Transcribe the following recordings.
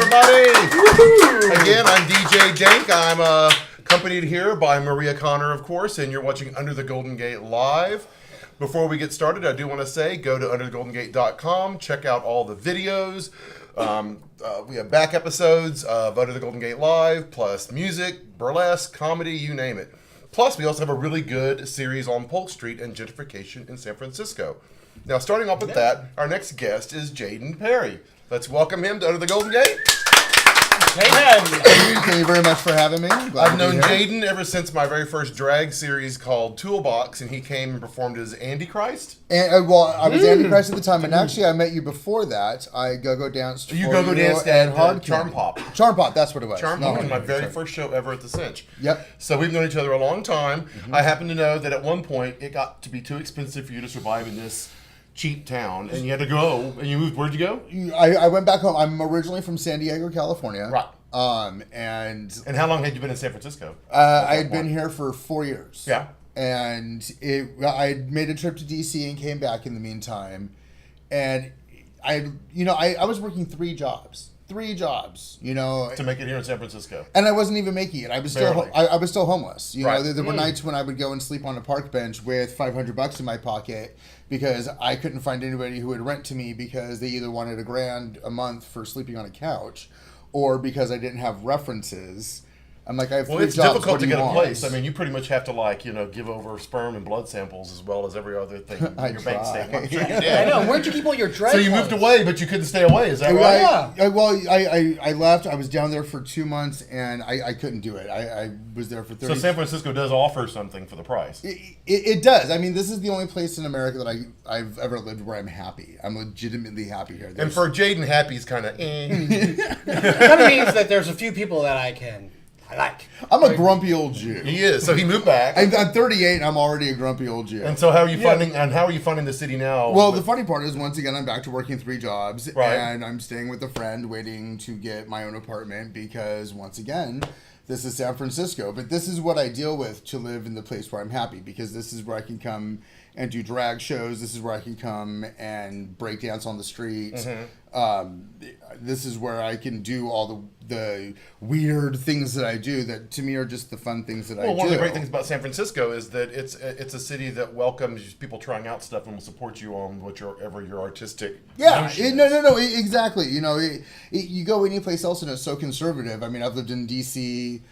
everybody. Woo-hoo. Again, I'm DJ Dank. I'm accompanied here by Maria Connor, of course, and you're watching Under the Golden Gate live. Before we get started, I do want to say, go to underthegoldengate.com, check out all the videos. We have back episodes of Under the Golden Gate Live, plus music, burlesque, comedy, you name it. Plus, we also have a really good series on Polk Street and gentrification in San Francisco. Now, starting off with that, our next guest is Jaden Perry. Let's welcome him to Under the Golden Gate. Thank you very much for having me. I've known Jaden ever since my very first drag series called Toolbox, and he came and performed as Antichrist. And, I was Antichrist at the time, and actually I met you before that. I go-go danced You go-go danced at Charm Pop. Charm Pop, that's what it was. Charm Pop was my very first show ever at the Cinch. Yep. So we've known each other a long time. I happen to know that at one point it got to be too expensive for you to survive in this cheap town, and you had to go, and you moved. Where'd you go? I went back home. I'm originally from San Diego, California. Right. And how long had you been in San Francisco? I had been here for 4 years. Yeah. And I made a trip to DC and came back in the meantime, and I was working three jobs, to make it here in San Francisco. And I wasn't even making it. I was still I was still homeless. Right. There were nights when I would go and sleep on a park bench with $500 in my pocket because I couldn't find anybody who would rent to me because they either wanted $1,000 a month for sleeping on a couch, or because I didn't have references. I'm like, I have three it's jobs. difficult to get a place. I mean, you pretty much have to give over sperm and blood samples as well as every other thing in your bank statement. I'm sure you did. I know. Where'd you keep all your drag So you moved away, but you couldn't stay away. Is that right? Yeah. I left. I was down there for 2 months, and I couldn't do it. I was there for 30. So San Francisco does offer something for the price. It does. I mean, this is the only place in America that I've ever lived where I'm happy. I'm legitimately happy here. And for Jaden, happy is kind of That means that there's a few people that I like. I'm a grumpy old Jew. He is. So he moved back. I'm 38 and I'm already a grumpy old Jew. And so how are you finding? And how are you finding the city now? Well, the funny part is, once again, I'm back to working 3 jobs, right. And I'm staying with a friend, waiting to get my own apartment because, once again, this is San Francisco. But this is what I deal with to live in the place where I'm happy, because this is where I can come and do drag shows. This is where I can come and break dance on the street. This is where I can do all the weird things that I do that to me are just the fun things that I do. Well, one of the great things about San Francisco is that it's a city that welcomes people trying out stuff and will support you on whatever your artistic. Yeah, no, exactly. You go any place else and it's so conservative. I mean, I've lived in D.C.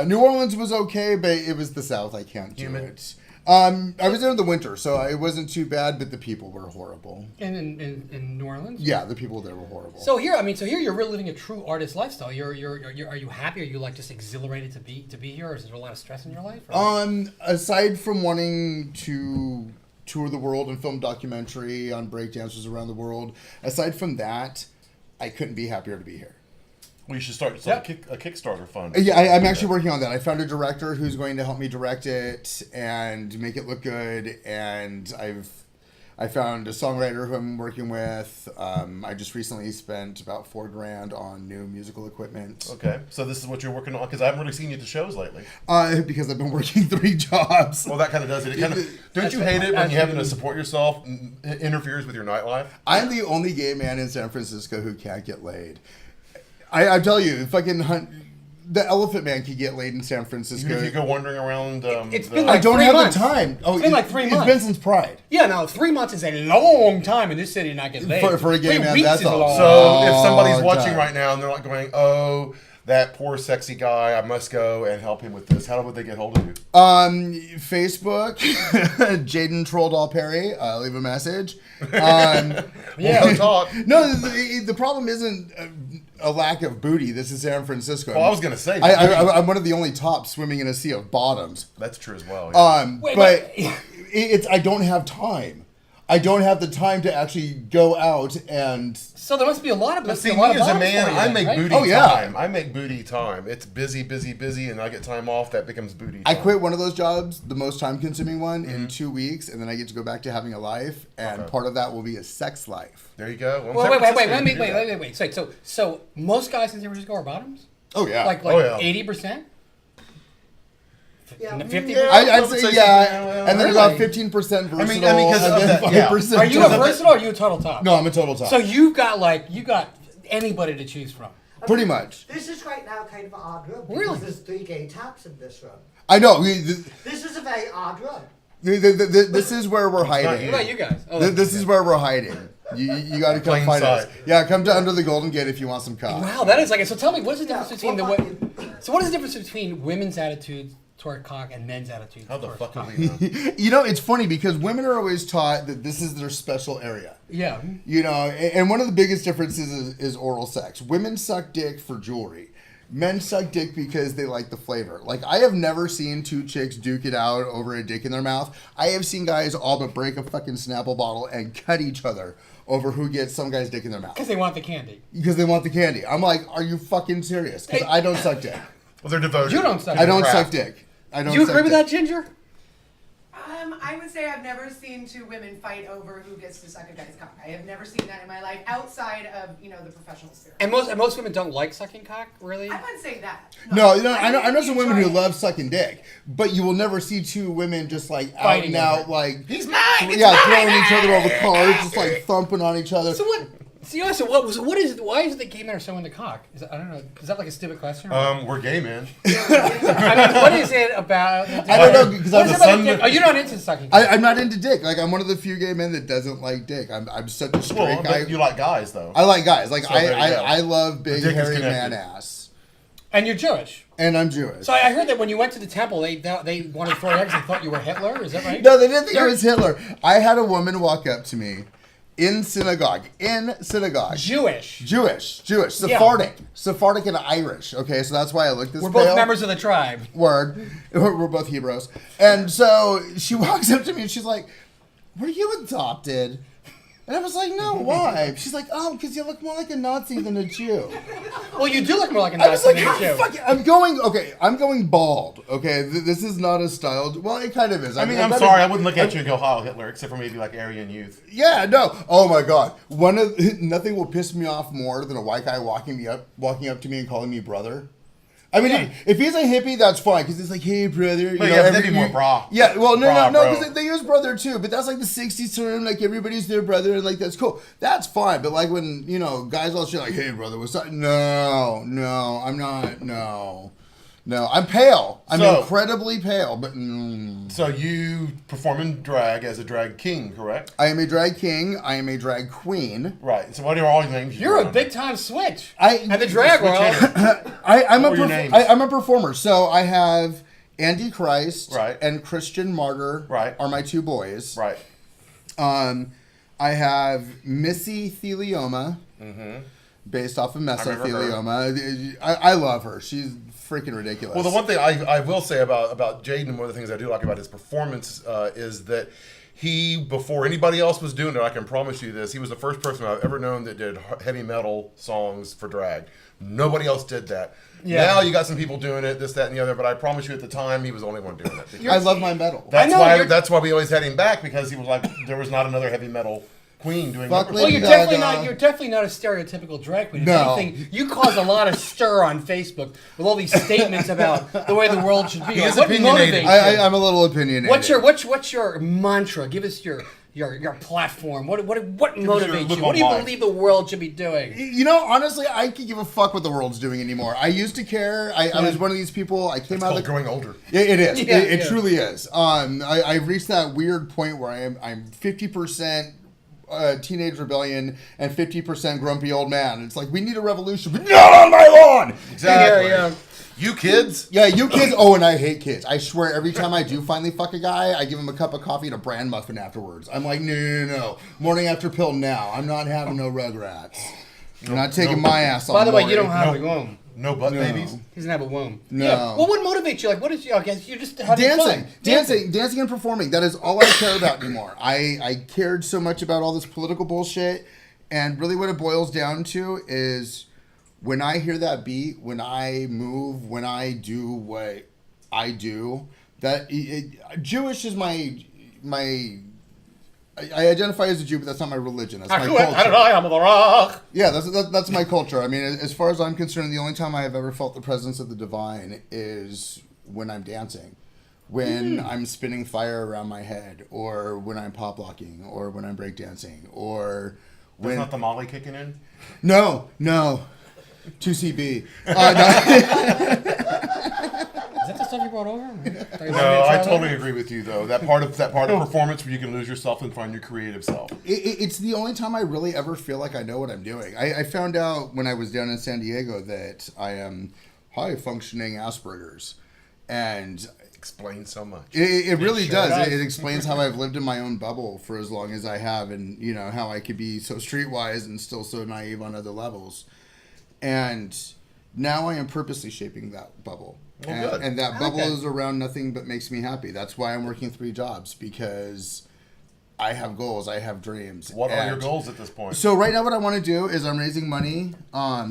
New Orleans was okay, but it was the South. I can't do it. I was there in the winter, so it wasn't too bad, but the people were horrible. In New Orleans? Yeah, the people there were horrible. So here you're really living a true artist lifestyle. Are you happy? Are you like just exhilarated to be here, or is there a lot of stress in your life? Aside from wanting to tour the world and film documentary on breakdancers around the world, aside from that, I couldn't be happier to be here. We should start a Kickstarter fund. Yeah, I'm actually working on that. I found a director who's going to help me direct it and make it look good. And I found a songwriter who I'm working with. I just recently spent about $4,000 on new musical equipment. Okay, so this is what you're working on, because I haven't really seen you at the shows lately. Because I've been working 3 jobs. Well, that kind of does it. Don't you hate it when you having to support yourself interferes with your nightlife? I'm the only gay man in San Francisco who can't get laid. I tell you, the Elephant Man could get laid in San Francisco. Even if you go wandering around. It's been like I don't 3 have months. the time. It's been like 3 months. It's been since Pride. Yeah, now 3 months is a long time in this city to not get laid. For a gay 3 man, weeks that's is a all. long. So if somebody's watching time. right now and they're not going, oh, that poor sexy guy, I must go and help him with this, how would they get hold of you? Facebook, Jaden Trolldoll Perry. Leave a message. We'll talk. No, the problem isn't a lack of booty. This is San Francisco. Well, I was going to say. I'm one of the only tops swimming in a sea of bottoms. That's true as well. Yeah. I don't have time. I don't have the time to actually go out and. So there must be a lot of. See, me as a man, I make booty time. I make booty time. It's busy, and I get time off. That becomes booty time. I quit one of those jobs, the most time-consuming one, in 2 weeks, and then I get to go back to having a life, and part of that will be a sex life. There you go. Wait. So most guys in San Francisco are bottoms? Oh yeah. Like 80%? Yeah. 50%? I'd say yeah, and then about 15% versatile. I mean, because of that, yeah. Are you a versatile or are you a total top? No, I'm a total top. So you got anybody to choose from. Pretty much. This is right now kind of an odd room. Really? Because there's 3 gay taps in this room. I know. This is a very odd room. This is where we're What hiding. about you guys? Oh, This is where we're hiding. You got to come Plain find us. sight. Yeah, come to Under the Golden Gate if you want some cock. Wow, that is like. So tell me, what's the difference between what So what is the difference between women's attitudes toward cock and men's attitudes? How the towards fuck cock? do we know? You know, it's funny because women are always taught that this is their special area. Yeah. You know, and one of the biggest differences is oral sex. Women suck dick for jewelry. Men suck dick because they like the flavor. Like, I have never seen 2 chicks duke it out over a dick in their mouth. I have seen guys all but break a fucking Snapple bottle and cut each other over who gets some guy's dick in their mouth. Because they want the candy. Because they want the candy. I'm like, are you fucking serious? Because Hey. I don't suck dick. Well, they're devoted. You don't suck I don't dick. suck dick. I don't Do you suck agree with dick. that, Ginger? I would say I've never seen 2 women fight over who gets to suck a guy's cock. I have never seen that in my life outside of, the professional sphere. And most women don't like sucking cock, really. I wouldn't say that. No, I I know think some you women who enjoy it. love sucking dick, but you will never see 2 women just like out Fighting and out, over it. like He's mine. throwing each other over cars, just like thumping on each other. So what? So what is? Why is it that gay men are so into cock? I don't know. Is that like a stupid question? We're gay men. I mean, what is it about? I don't know because What is I'm, it about sun- dick? Oh, you're not into sucking. Cock. I'm not into dick. Like, I'm one of the few gay men that doesn't like dick. I'm such a straight Well, guy. but you like guys though. I like guys. Like, So there you go. I love big dick is hairy man connected. ass, And you're Jewish. and I'm Jewish. So I heard that when you went to the temple, they wanted to throw eggs and thought you were Hitler. Is that right? No, they didn't think I was Hitler. I had a woman walk up to me in synagogue. Jewish. Jewish, Yeah. Sephardic and Irish. Okay, so that's why I look this We're both pale. members of the tribe. Word. We're both Hebrews. And so she walks up to me and she's like, were you adopted? And I was like, no, why? She's like, oh, because you look more like a Nazi than a Jew. Well, you do look more like a I was Nazi like, than a Jew. fuck it. I'm going bald. Okay, this is not a style. Well, it kind of is. I mean, I'm sorry, I wouldn't look at you and go Heil Hitler, except for maybe like Aryan youth. Yeah, no. Oh my God. Nothing will piss me off more than a white guy walking up to me and calling me brother. I mean, Yeah. if he's a hippie, that's fine because it's like, hey, brother. You But know, yeah, but that'd be more bra. Yeah, well, Bra, no, bro. because they use brother too. But that's like the '60s term, like everybody's their brother, and like that's cool. That's fine. But like when guys all shit like, hey, brother, what's up? No, I'm not. No, I'm pale. I'm So- incredibly pale, but So you perform in drag as a drag king, correct? I am a drag king. I am a drag queen. Right. So what are all your names? You're a go big time switch. I- At the drag Switch world. hitter. I'm What were your names? I'm a performer. So I have Andy Christ Right. and Christian Martyr Right. are my 2 boys. Right. I have Missy Thelioma, based off of remember her. mesothelioma. I love her. She's freaking ridiculous. Well, the one thing I will say about Jaden, one of the things I do like about his performance is that he, before anybody else was doing it, I can promise you this, he was the first person I've ever known that did heavy metal songs for drag. Nobody else did that. Yeah. Now you got some people doing it, this, that, and the other, but I promise you at the time he was the only one doing it. I love my metal. That's I know, why you're- that's why we always had him back, because he was like, there was not another heavy metal queen doing Fuck numbers. Well, Lady you're Gaga. definitely not. You're definitely not a stereotypical drag queen. If No. anything, you cause a lot of stir on Facebook with all these statements about the way the world should be. He is what opinionated. motivates you? I'm a little opinionated. What's your mantra? Give us your platform. What motivates look you? What do you on life. believe the world should be doing? You know, honestly, I could give a fuck what the world's doing anymore. I used to care. I was one of these people. I came It's out called of the growing older. It is. Yeah, It yeah. truly is. I've reached that weird point where I'm 50% teenage rebellion and 50% grumpy old man. It's like, we need a revolution, but not on my lawn. Exactly. Yeah. You kids? Yeah, you kids. Oh, and I hate kids. I swear, every time I do finally fuck a guy, I give him a cup of coffee and a bran muffin afterwards. I'm like, no. Morning after pill now. I'm not having no Rugrats. I'm not taking my ass on. By the way, you don't morning. have a womb. No butt No. babies? He doesn't have a womb. No. Yeah. Well, what motivates you? Like, what is you? I guess you're just having fun. Dancing and performing. That is all I care about anymore. I cared so much about all this political bullshit, and really what it boils down to is when I hear that beat, when I move, when I do what I do, Jewish is my. I identify as a Jew, but that's not my religion. That's my culture. I'm the rock. Yeah, that's my culture. I mean, as far as I'm concerned, the only time I have ever felt the presence of the divine is when I'm dancing, when I'm spinning fire around my head, or when I'm pop locking, or when I'm breakdancing, or That's when not the Molly kicking in? no. 2CB. Is that the stuff you brought over? No, I totally agree with you though. That part of performance where you can lose yourself and find your creative self. It's the only time I really ever feel like I know what I'm doing. I found out when I was down in San Diego that I am high functioning Asperger's, and Explains so much. it really sure does. does. It explains how I've lived in my own bubble for as long as I have, and you know how I could be so streetwise and still so naive on other levels. And now I am purposely shaping that bubble. Well, good. And that like bubble that. is around nothing but makes me happy. That's why I'm working 3 jobs, because I have goals, I have dreams. What are your And goals at this point? so right now what I want to do is I'm raising money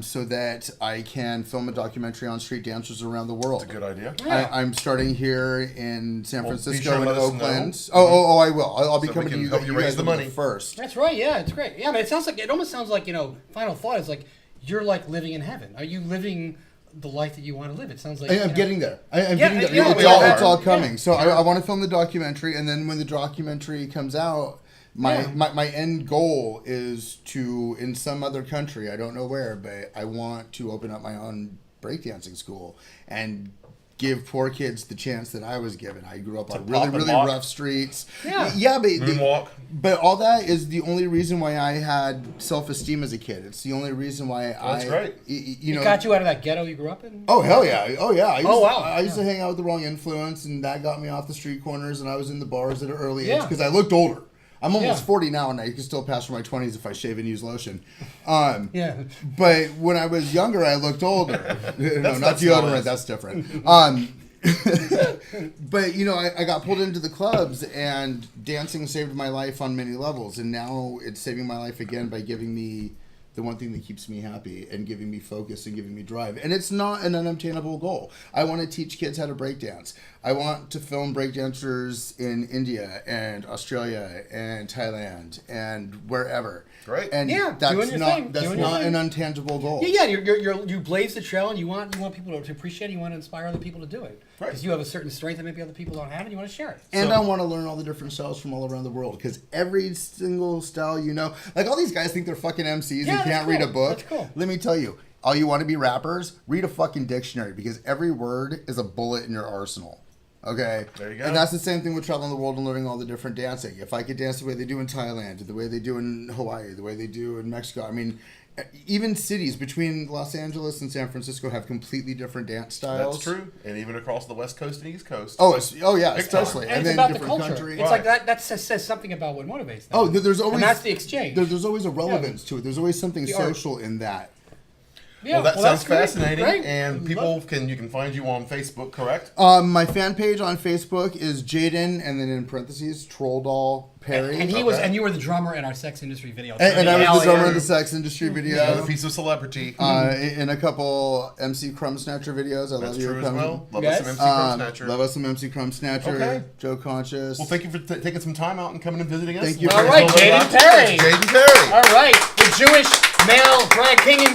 so that I can film a documentary on street dancers around the world. That's a good idea. I'm starting here in San Well, be Francisco sure to and let us Oakland. know. Oh, I will. I'll be So we coming to can you. help you you raise guys the will be money. first. That's right. Yeah, it's great. Yeah, but it almost sounds like Final thought is like you're like living in heaven. Are you living the life that you want to live? It sounds like I'm getting there. I'm Yeah, getting there. yeah, It's we all, are. it's all coming. Yeah. So I want to film the documentary, and then when the documentary comes out, my end goal is to, in some other country, I don't know where, but I want to open up my own breakdancing school and give poor kids the chance that I was given. I grew up on really, pop and really lock. rough streets. Yeah. but Moonwalk. but all that is the only reason why I had self-esteem as a kid. It's the only reason why That's great. You know, It got you out of that ghetto you grew up in? Oh hell yeah! Oh yeah! I used Yeah. to hang out with the wrong influence, and that got me off the street corners. And I was in the bars at an early age Yeah. because I looked older. I'm almost Yeah. 40 now, and I can still pass for my 20s if I shave and use lotion. Yeah. But when I was younger, I looked older. No, not not deodorant. nice. That's different. But you know, I got pulled into the clubs, and dancing saved my life on many levels. And now it's saving my life again by giving me the one thing that keeps me happy and giving me focus and giving me drive. And it's not an unobtainable goal. I want to teach kids how to breakdance. I want to film breakdancers in India and Australia and Thailand and wherever. Great. And Yeah, that's doing your not thing, that's doing your not thing. an untangible goal. Yeah, you blaze the trail, and you want people to appreciate it. You want to inspire other people to do it Right. because you have a certain strength that maybe other people don't have, and you want to share it. And So- I want to learn all the different styles from all around the world, because every single style, like all these guys think they're fucking MCs Yeah, and can't that's read a cool. book. That's cool. Let me tell you, all you want to be rappers, read a fucking dictionary, because every word is a bullet in your arsenal. Okay? There you go. And that's the same thing with traveling the world and learning all the different dancing. If I could dance the way they do in Thailand, the way they do in Hawaii, the way they do in Mexico, I mean, even cities between Los Angeles and San Francisco have completely different dance styles. That's true. And even across the West Coast and East Coast. Oh, yeah, Big time. especially. And it's then about the different culture. country. It's like that says something about what motivates them. Oh, there's always and that's the exchange. There's always a relevance to it. There's always something The art. social in that. Yeah, Well, that that's sounds great. fascinating. Great. And Love people it. you can find you on Facebook, correct? My fan page on Facebook is Jaden, and then in parentheses Troll Doll Perry. And Okay. you were the drummer in our sex industry video. And I was Hell the drummer yeah. in the sex industry video. Another piece of celebrity. In a couple MC Crumb Snatcher videos. I That's love you. true as well. Love Yes. us some MC Crumb Snatcher. Love us some MC Crumb Snatcher. Okay. Joe Conscious. Well, thank you for taking some time out and coming and visiting us. Thank you All for right, having me. Jaden Perry. Jaden Perry. All right, the Jewish male drag king and